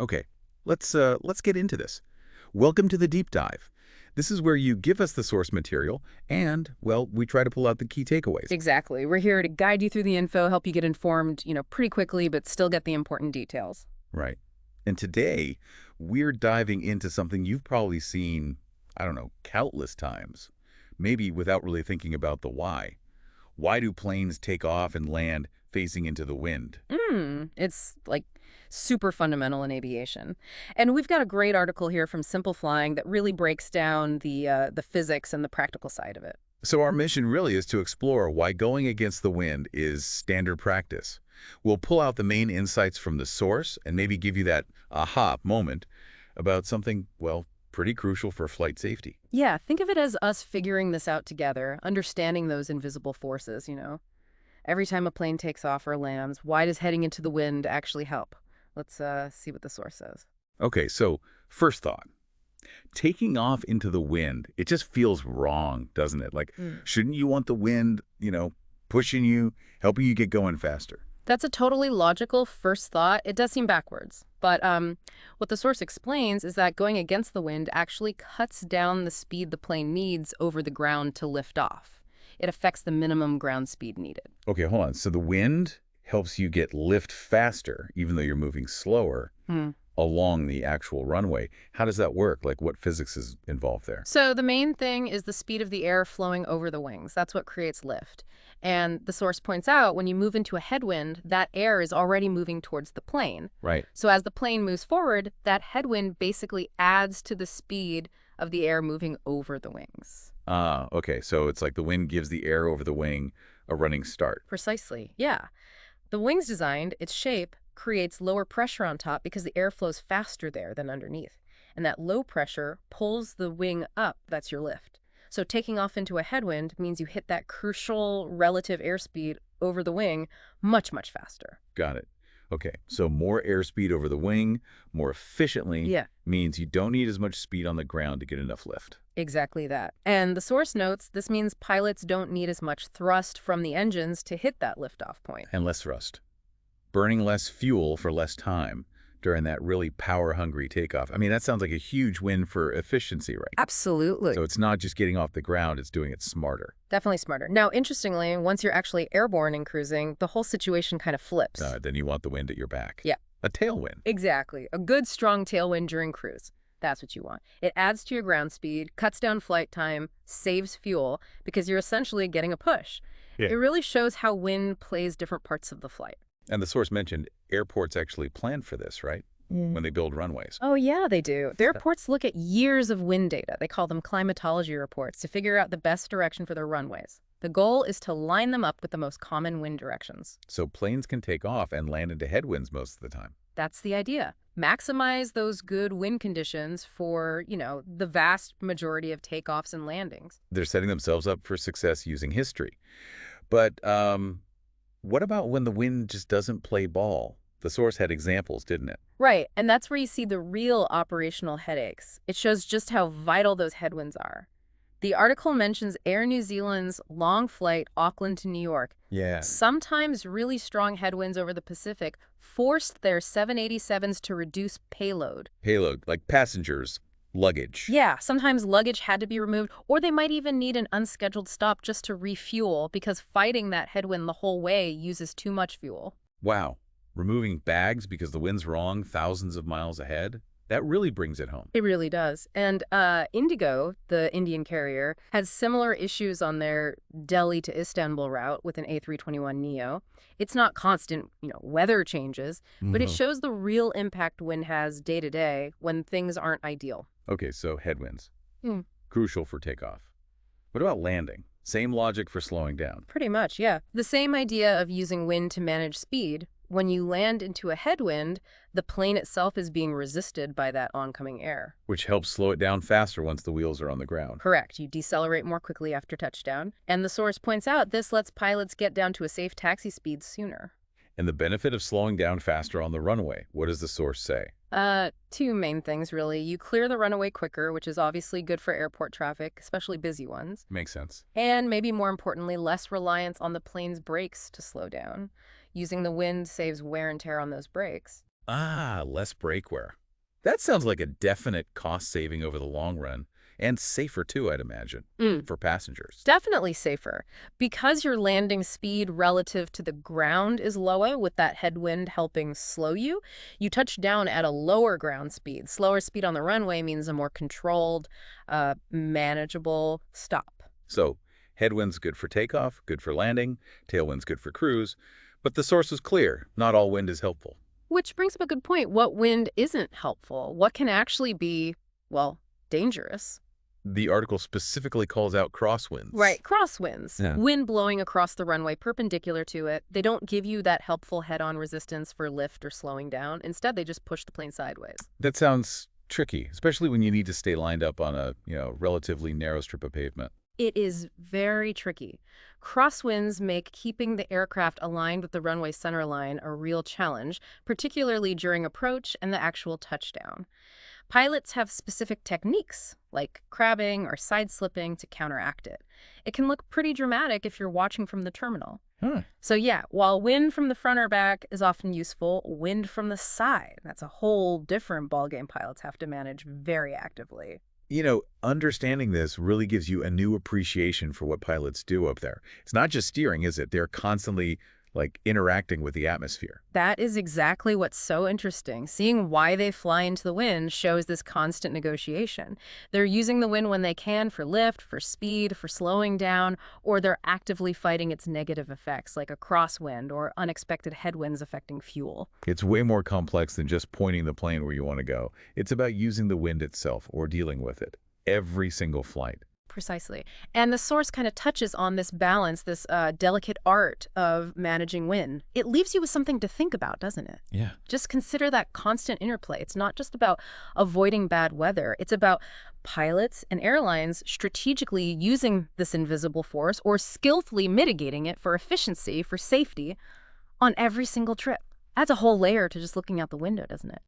Okay, let's get into this. Welcome to the deep dive. This is where you give us the source material and, well, we try to pull out the key takeaways. Exactly. We're here to guide you through the info, help you get informed, pretty quickly, but still get the important details. Right. And today, we're diving into something you've probably seen, I don't know, countless times, maybe without really thinking about the why. Why do planes take off and land facing into the wind? It's like super fundamental in aviation. And we've got a great article here from Simple Flying that really breaks down the physics and the practical side of it. So our mission really is to explore why going against the wind is standard practice. We'll pull out the main insights from the source and maybe give you that aha moment about something, well, pretty crucial for flight safety. Yeah, think of it as us figuring this out together, understanding those invisible forces. Every time a plane takes off or lands, why does heading into the wind actually help? Let's see what the source says. Okay, so first thought. Taking off into the wind, it just feels wrong, doesn't it? Like, shouldn't you want the wind, pushing you, helping you get going faster? That's a totally logical first thought. It does seem backwards. But what the source explains is that going against the wind actually cuts down the speed the plane needs over the ground to lift off. It affects the minimum ground speed needed. Okay, hold on. So the wind helps you get lift faster, even though you're moving slower along the actual runway. How does that work? Like, what physics is involved there? So the main thing is the speed of the air flowing over the wings. That's what creates lift. And the source points out when you move into a headwind, that air is already moving towards the plane. Right. So as the plane moves forward, that headwind basically adds to the speed of the air moving over the wings. Okay. So it's like the wind gives the air over the wing a running start. Precisely, yeah. The wing's designed, its shape, creates lower pressure on top because the air flows faster there than underneath. And that low pressure pulls the wing up. That's your lift. So taking off into a headwind means you hit that crucial relative airspeed over the wing much, much faster. Got it. Okay. So more airspeed over the wing, more efficiently, means you don't need as much speed on the ground to get enough lift. Exactly that. And the source notes this means pilots don't need as much thrust from the engines to hit that liftoff point. And less thrust. Burning less fuel for less time during that really power-hungry takeoff. I mean, that sounds like a huge win for efficiency, right? Absolutely. So it's not just getting off the ground, it's doing it smarter. Definitely smarter. Now, interestingly, once you're actually airborne and cruising, the whole situation kind of flips. Then you want the wind at your back. Yeah. A tailwind. Exactly. A good, strong tailwind during cruise. That's what you want. It adds to your ground speed, cuts down flight time, saves fuel, because you're essentially getting a push. Yeah. It really shows how wind plays different parts of the flight. And the source mentioned airports actually plan for this, right? When they build runways. Oh, yeah, they do. The airports look at years of wind data. They call them climatology reports to figure out the best direction for their runways. The goal is to line them up with the most common wind directions. So planes can take off and land into headwinds most of the time. That's the idea. Maximize those good wind conditions for, the vast majority of takeoffs and landings. They're setting themselves up for success using history. But what about when the wind just doesn't play ball? The source had examples, didn't it? Right, and that's where you see the real operational headaches. It shows just how vital those headwinds are. The article mentions Air New Zealand's long flight Auckland to New York. Yeah. Sometimes really strong headwinds over the Pacific forced their 787s to reduce payload. Payload, like passengers, luggage. Yeah, sometimes luggage had to be removed, or they might even need an unscheduled stop just to refuel because fighting that headwind the whole way uses too much fuel. Wow. Removing bags because the wind's wrong thousands of miles ahead? That really brings it home. It really does. And Indigo, the Indian carrier, has similar issues on their Delhi to Istanbul route with an A321neo. It's not constant, weather changes, but it shows the real impact wind has day to day when things aren't ideal. Okay, so headwinds. Crucial for takeoff. What about landing? Same logic for slowing down. Pretty much, yeah. The same idea of using wind to manage speed. When you land into a headwind, the plane itself is being resisted by that oncoming air. Which helps slow it down faster once the wheels are on the ground. Correct. You decelerate more quickly after touchdown. And the source points out this lets pilots get down to a safe taxi speed sooner. And the benefit of slowing down faster on the runway, what does the source say? Two main things, really. You clear the runway quicker, which is obviously good for airport traffic, especially busy ones. Makes sense. And maybe more importantly, less reliance on the plane's brakes to slow down. Using the wind saves wear and tear on those brakes. Ah, less brake wear. That sounds like a definite cost saving over the long run, and safer too, I'd imagine, Mm. for passengers. Definitely safer. Because your landing speed relative to the ground is lower, with that headwind helping slow you, you touch down at a lower ground speed. Slower speed on the runway means a more controlled, manageable stop. So, headwinds good for takeoff, good for landing, tailwinds good for cruise, but the source is clear. Not all wind is helpful. Which brings up a good point. What wind isn't helpful? What can actually be, well, dangerous? The article specifically calls out crosswinds. Right, crosswinds. Yeah. Wind blowing across the runway perpendicular to it. They don't give you that helpful head-on resistance for lift or slowing down. Instead, they just push the plane sideways. That sounds tricky, especially when you need to stay lined up on a, relatively narrow strip of pavement. It is very tricky. Crosswinds make keeping the aircraft aligned with the runway center line a real challenge, particularly during approach and the actual touchdown. Pilots have specific techniques, like crabbing or side-slipping, to counteract it. It can look pretty dramatic if you're watching from the terminal. Huh. So yeah, while wind from the front or back is often useful, wind from the side, that's a whole different ballgame pilots have to manage very actively. Understanding this really gives you a new appreciation for what pilots do up there. It's not just steering, is it? They're constantly, interacting with the atmosphere. That is exactly what's so interesting. Seeing why they fly into the wind shows this constant negotiation. They're using the wind when they can for lift, for speed, for slowing down, or they're actively fighting its negative effects, like a crosswind or unexpected headwinds affecting fuel. It's way more complex than just pointing the plane where you want to go. It's about using the wind itself or dealing with it. Every single flight. Precisely. And the source kind of touches on this balance, this delicate art of managing wind. It leaves you with something to think about, doesn't it? Yeah. Just consider that constant interplay. It's not just about avoiding bad weather. It's about pilots and airlines strategically using this invisible force or skillfully mitigating it for efficiency, for safety, on every single trip. Adds a whole layer to just looking out the window, doesn't it?